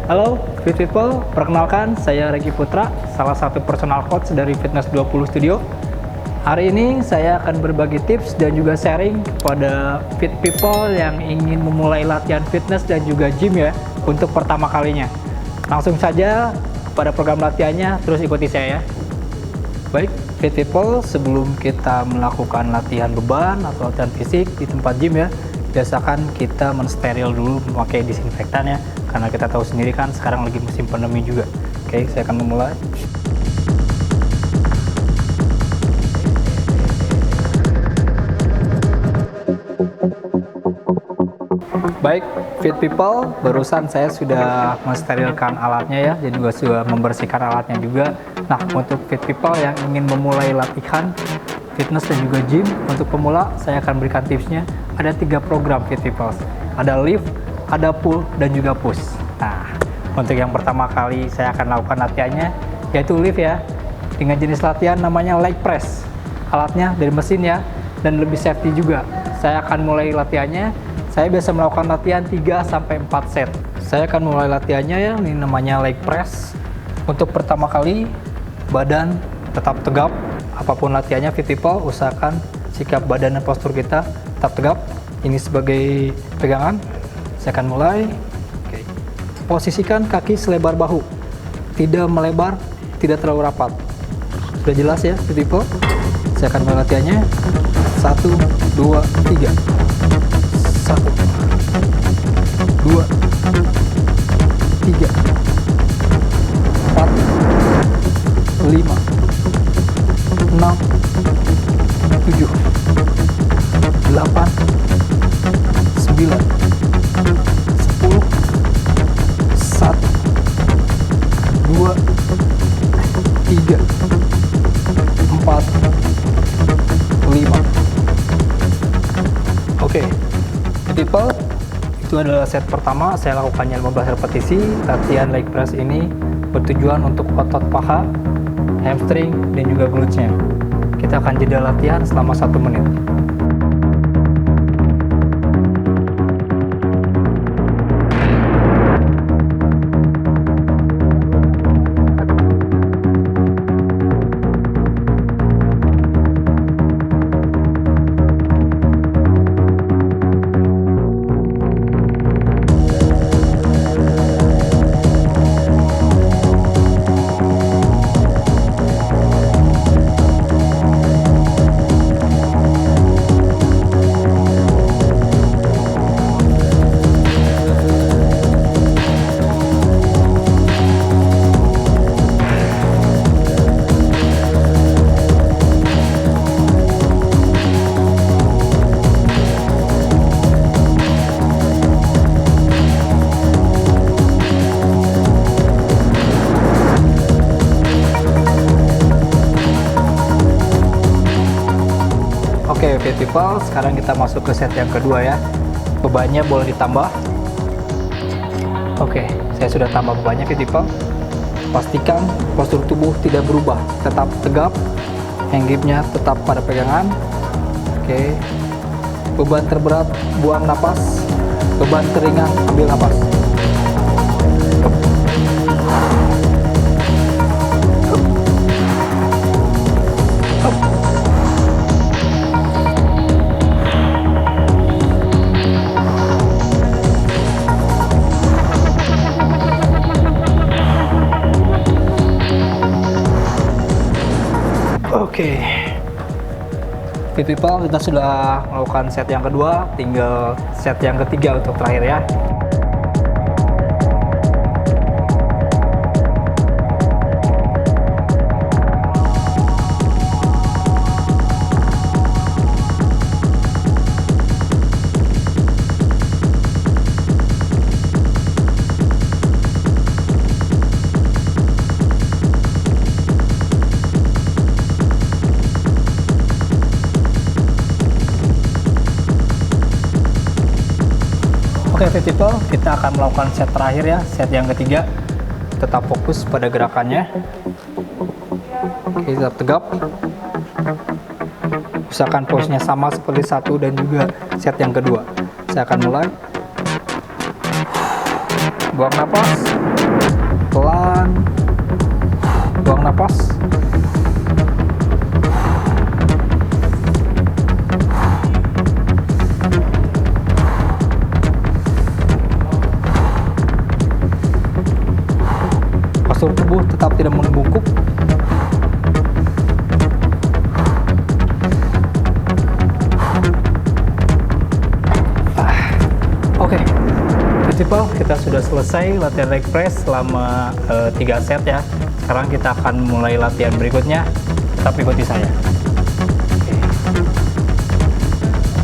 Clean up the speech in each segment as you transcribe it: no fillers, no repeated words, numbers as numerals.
Halo Fit People, perkenalkan saya Regi Putra, salah satu personal coach dari Fitness 20 Studio. Hari ini saya akan berbagi tips dan juga sharing kepada Fit People yang ingin memulai latihan fitness dan juga gym ya untuk pertama kalinya. Langsung saja pada program latihannya, terus ikuti saya ya. Baik, Fit People, sebelum kita melakukan latihan beban atau latihan fisik di tempat gym ya, biasakan kita mensteril dulu memakai disinfektan ya, karena kita tahu sendiri kan sekarang lagi musim pandemi juga. Oke, saya akan memulai. Baik, Fit People, barusan saya sudah mensterilkan alatnya ya, dan juga sudah membersihkan alatnya juga. Nah, untuk Fit People yang ingin memulai latihan fitness dan juga gym, untuk pemula saya akan berikan tipsnya. Ada 3 program Fit People. Ada lift, ada pull, dan juga push. Nah, untuk yang pertama kali saya akan lakukan latihannya, yaitu lift ya, dengan jenis latihan namanya leg press. Alatnya dari mesin ya, dan lebih safety juga. Saya akan mulai latihannya. Saya biasa melakukan latihan 3-4 set. Saya akan mulai latihannya ya, ini namanya leg press. Untuk pertama kali, badan tetap tegap. Apapun latihannya, Fit People, usahakan sikap badan dan postur kita tetap tegap. Ini sebagai pegangan. Saya akan mulai. Oke. Posisikan kaki selebar bahu. Tidak melebar, tidak terlalu rapat. Sudah jelas ya, Fit People? Saya akan mulai latihannya. 1, 2, 3. 1, 2, 3, 4, 5, 6, 7, 8, 9, 10, 1, 2, 3, 4, 5. Oke. People, itu adalah set pertama. Saya lakukannya 15 repetisi. Latihan leg press ini bertujuan untuk otot paha, hamstring, dan juga glutes-nya. Kita akan jeda latihan selama 1 menit. Oke, Fit People, sekarang kita masuk ke set yang kedua ya. Bebannya boleh ditambah. Oke, saya sudah tambah bebannya, Fit People. Pastikan postur tubuh tidak berubah, tetap tegap, hand grip-nya tetap pada pegangan. Oke, beban terberat buang napas, beban teringan ambil napas. Oke, Fit People, kita sudah melakukan set yang kedua, tinggal set yang ketiga untuk terakhir ya. Oke, Fit People, kita akan melakukan set terakhir ya, set yang ketiga. Tetap fokus pada gerakannya. Oke, tetap tegap. Usahakan pose-nya sama seperti satu dan juga set yang kedua. Saya akan mulai. Buang napas. pelan, buang napas. Postur tubuh tetap tidak membungkuk. Oke, people, kita sudah selesai latihan leg press selama 3 set ya. Sekarang kita akan mulai latihan berikutnya. Tetap ikuti saya. Oke.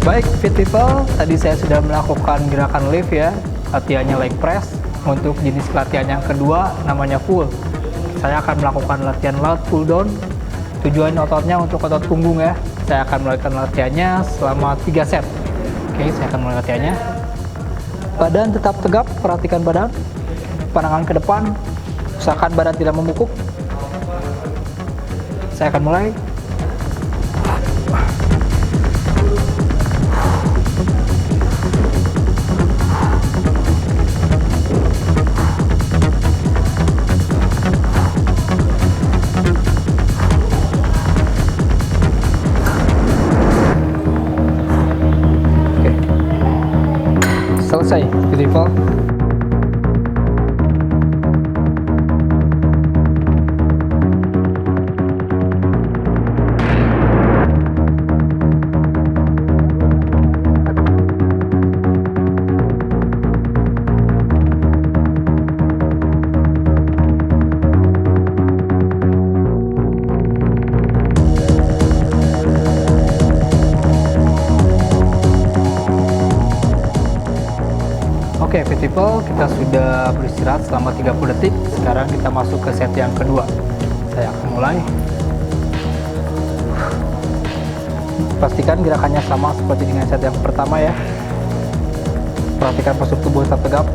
Baik, fit people, tadi saya sudah melakukan gerakan lift ya, latihannya leg press. Untuk jenis latihan yang kedua namanya pull. Saya akan melakukan latihan lat pull down. Tujuan ototnya untuk otot punggung ya. Saya akan melakukan latihannya selama 3 set. Oke, saya akan mulai latihannya. Badan tetap tegap, perhatikan badan. Pandangan ke depan, usahakan badan tidak membungkuk. Saya akan mulai. Selesai, beautiful. Oke, people, kita sudah beristirahat selama 30 detik. Sekarang kita masuk ke set yang kedua. Saya akan mulai. Pastikan gerakannya sama seperti dengan set yang pertama ya. Perhatikan postur tubuh tetap tegap.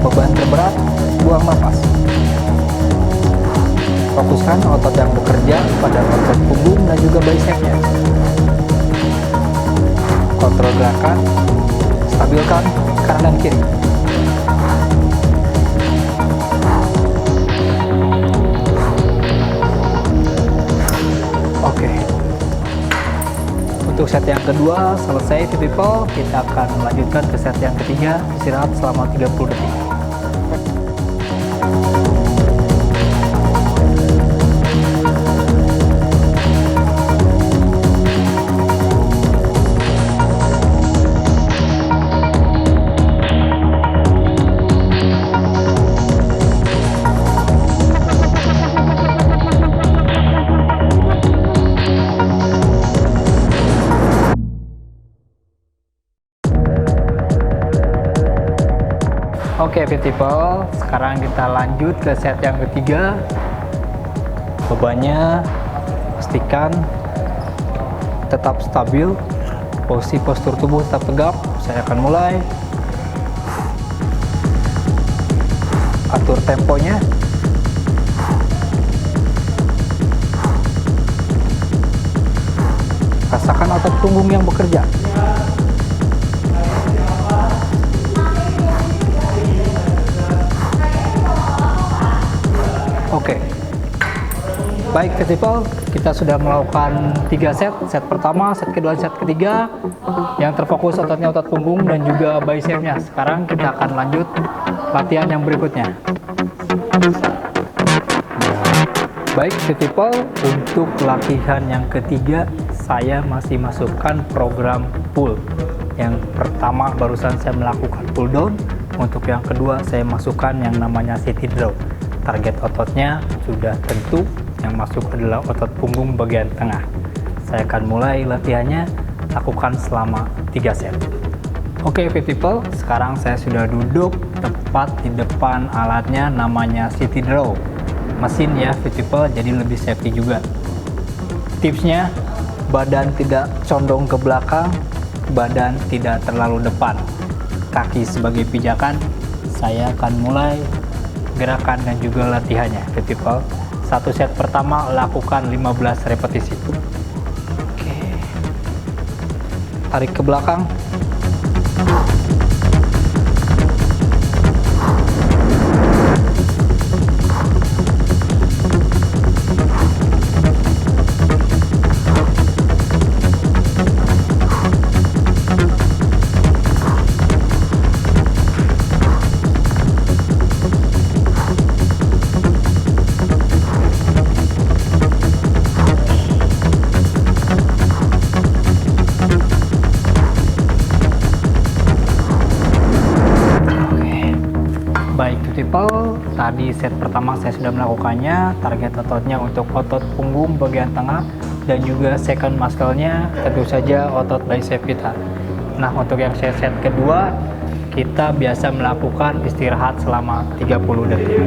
Beban terberat, buang nafas. Fokuskan otot yang bekerja pada otot punggung dan juga bicepnya. Kontrol gerakan, stabilkan kanan dan kiri. Oke. Untuk set yang kedua selesai, people. Kita akan melanjutkan ke set yang ketiga, istirahat selama 30 detik. Oke, people, sekarang kita lanjut ke set yang ketiga. Bebannya pastikan tetap stabil, postur tubuh tetap tegap. Saya akan mulai. Atur temponya. Rasakan otot punggung yang bekerja. Oke. Baik, people, kita sudah melakukan 3 set. Set pertama, set kedua, set ketiga yang terfokus ototnya otot punggung dan juga bicepnya. Sekarang kita akan lanjut latihan yang berikutnya. Baik, people, untuk latihan yang ketiga saya masih masukkan program pull. Yang pertama barusan saya melakukan pull down. Untuk yang kedua saya masukkan yang namanya sitting draw. Target ototnya sudah tentu, yang masuk adalah otot punggung bagian tengah. Saya akan mulai latihannya, lakukan selama 3 set. Oke, people, sekarang saya sudah duduk tepat di depan alatnya, namanya sitting draw. Mesin ya, people, jadi lebih safety juga. Tipsnya, badan tidak condong ke belakang, badan tidak terlalu depan. Kaki sebagai pijakan. Saya akan mulai gerakan dan juga latihannya, people. Satu set pertama lakukan 15 repetisi. Oke. Tarik ke belakang. tadi set pertama saya sudah melakukannya, target ototnya untuk otot punggung bagian tengah dan juga second muscle-nya tentu saja otot bicep kita. Nah, untuk yang set kedua kita biasa melakukan istirahat selama 30 detik.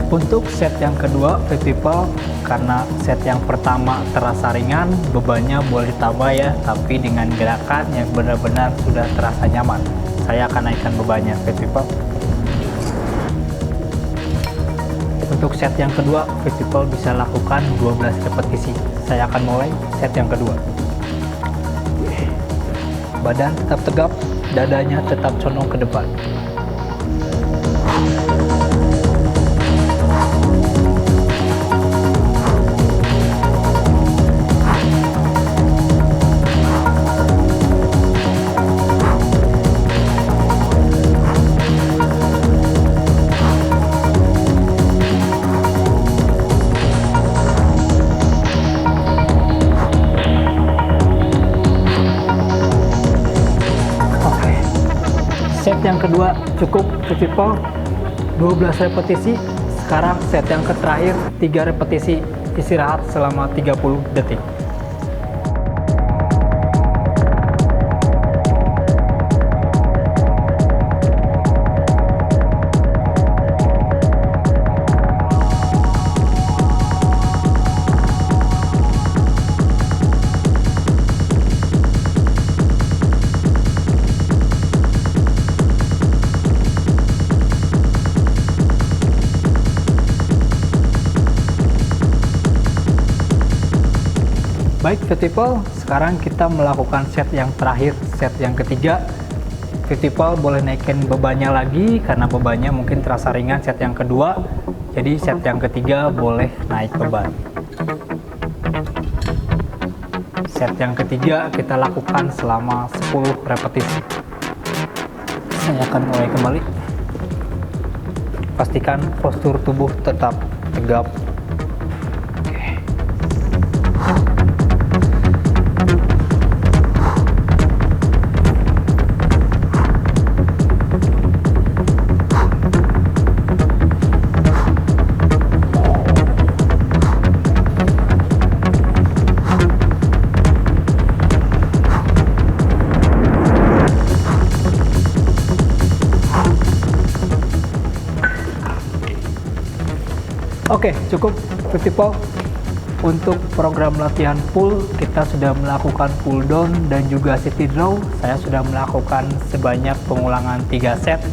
Untuk set yang kedua, fit people, karena set yang pertama terasa ringan, bebannya boleh ditambah ya, tapi dengan gerakan yang benar-benar sudah terasa nyaman. Saya akan naikkan bebannya, fit people. Untuk set yang kedua, fit people bisa lakukan 12 repetisi. Saya akan mulai set yang kedua. Badan tetap tegap, dadanya tetap condong ke depan. Set yang kedua cukup, people, 12 repetisi. Sekarang set yang terakhir 3 repetisi, istirahat selama 30 detik. Baik, fit people, sekarang kita melakukan set yang terakhir, set yang ketiga. Fit people boleh naikin bebannya lagi karena bebannya mungkin terasa ringan set yang kedua. Jadi set yang ketiga boleh naik beban. Set yang ketiga kita lakukan selama 10 repetisi. Saya akan mulai kembali. Pastikan postur tubuh tetap tegap. Oke, cukup fit people. Untuk program latihan pull, kita sudah melakukan pull down dan juga sitting row. Saya sudah melakukan sebanyak pengulangan 3 set.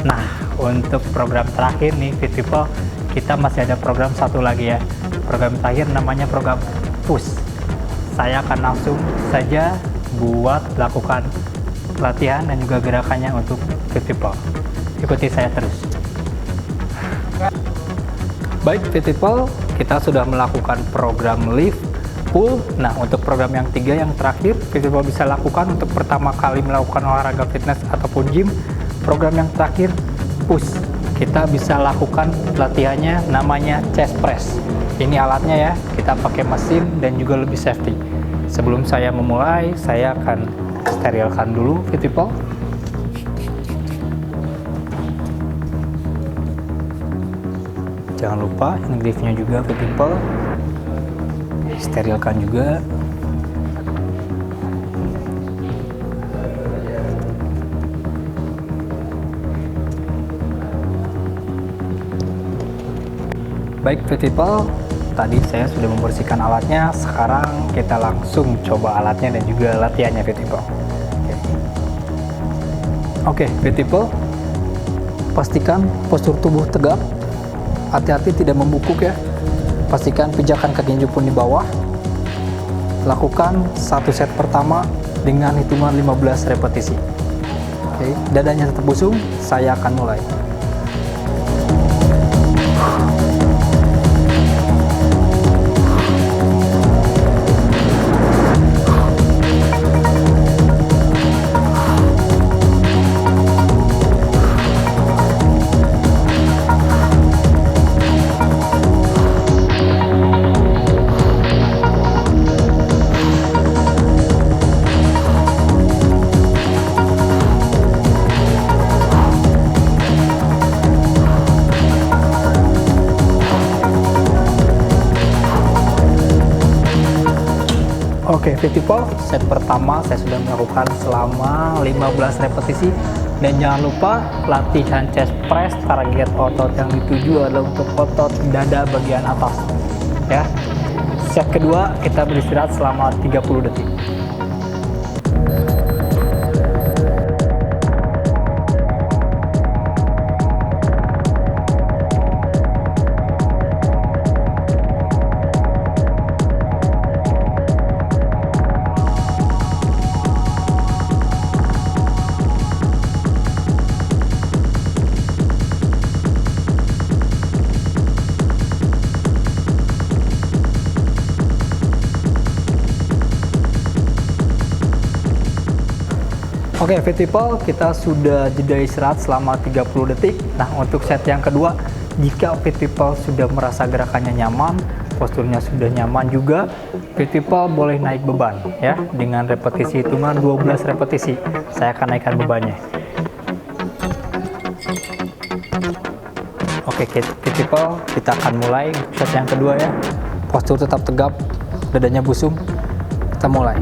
Nah, untuk program terakhir nih fit people, kita masih ada program satu lagi ya. Program terakhir namanya program push. Saya akan langsung saja buat lakukan latihan dan juga gerakannya untuk fit people. Ikuti saya terus. Baik, fit people, kita sudah melakukan program lift, pull. Nah, untuk program yang 3 yang terakhir, fit people bisa lakukan untuk pertama kali melakukan olahraga fitness ataupun gym. Program yang terakhir, push. Kita bisa lakukan latihannya namanya chest press. Ini alatnya ya, kita pakai mesin dan juga lebih safety. Sebelum saya memulai, saya akan sterilkan dulu, fit people. Jangan lupa ini gripnya juga, fit people, sterilkan juga. Baik, fit people, tadi saya sudah membersihkan alatnya. Sekarang kita langsung coba alatnya dan juga latihannya, fit people. Oke, fit people, pastikan postur tubuh tegap. Hati-hati tidak membungkuk ya. Pastikan pijakan kaki jempol di bawah. Lakukan satu set pertama dengan hitungan 15 repetisi. Oke, dadanya tetap busung. Saya akan mulai. Oke, fit people, set pertama saya sudah melakukan selama 15 repetisi. Dan jangan lupa latihan chest press, target otot yang dituju adalah untuk otot dada bagian atas. Ya. Set kedua kita beristirahat selama 30 detik. Oke, fit people, kita sudah jeda istirahat selama 30 detik. Nah, untuk set yang kedua, jika fit people sudah merasa gerakannya nyaman, posturnya sudah nyaman juga, fit people boleh naik beban ya dengan repetisi hitungan 12 repetisi. Saya akan naikkan bebannya. Oke, fit people, kita akan mulai set yang kedua ya. Postur tetap tegap, dadanya busung. Kita mulai.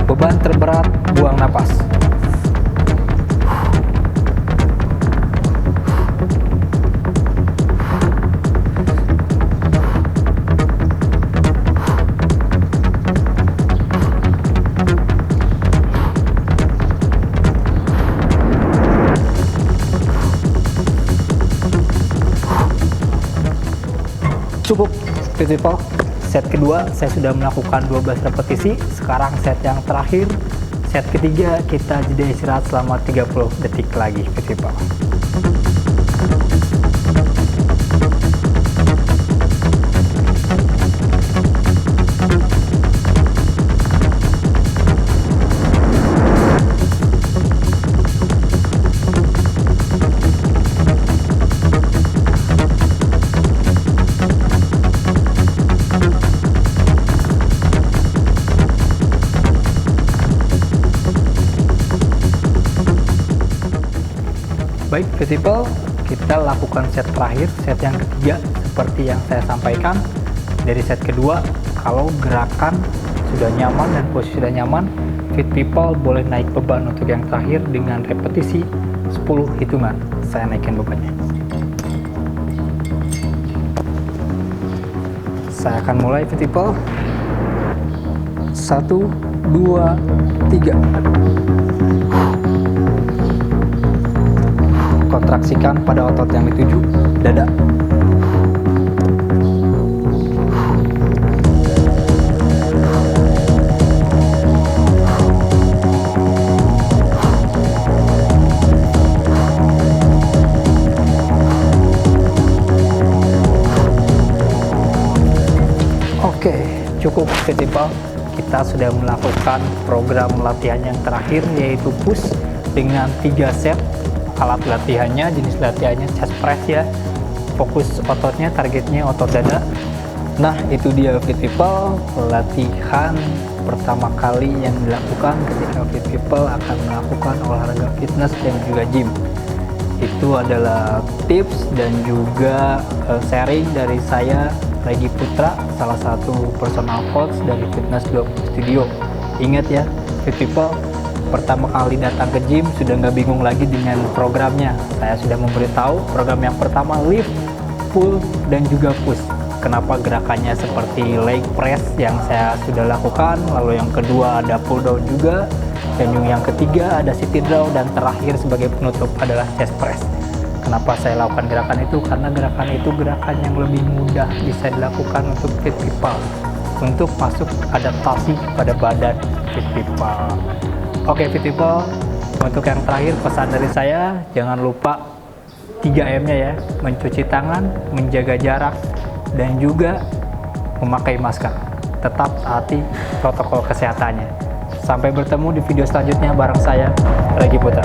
Beban terberat, buang napas. Cukup, people. Set kedua saya sudah melakukan 12 repetisi. Sekarang set yang terakhir, set ketiga, kita jeda istirahat selama 30 detik lagi, people. Baik, people, kita lakukan set terakhir, set yang ketiga. Seperti yang saya sampaikan dari set kedua, kalau gerakan sudah nyaman dan posisi sudah nyaman, fit people boleh naik beban untuk yang terakhir dengan repetisi 10 hitungan. Saya naikkan bebannya. Saya akan mulai, fit people. 1, 2, 3. Kontraksikan pada otot yang dituju, dada. Oke, cukup, people. Kita sudah melakukan program latihan yang terakhir, yaitu push dengan 3 set. Alat latihannya, jenis latihannya chest press ya, fokus ototnya, targetnya otot dada. Nah, itu dia, fit people, latihan pertama kali yang dilakukan ketika fit people akan melakukan olahraga fitness dan juga gym. Itu adalah tips dan juga sharing dari saya, Regi Putra, salah satu personal coach dari Fitness 20 Studio. Ingat ya, fit people, pertama kali datang ke gym sudah nggak bingung lagi dengan programnya. Saya sudah memberitahu program yang pertama lift, pull, dan juga push. Kenapa gerakannya seperti leg press yang saya sudah lakukan, lalu yang kedua ada pull down juga, dan yang ketiga ada sit down, dan terakhir sebagai penutup adalah chest press. Kenapa saya lakukan gerakan itu? Karena gerakan itu gerakan yang lebih mudah bisa dilakukan untuk fit people, untuk masuk adaptasi pada badan fit people. Oke, fit people, untuk yang terakhir pesan dari saya, jangan lupa 3M-nya ya, mencuci tangan, menjaga jarak, dan juga memakai masker. Tetap taati protokol kesehatannya. Sampai bertemu di video selanjutnya bareng saya, Regi Putra.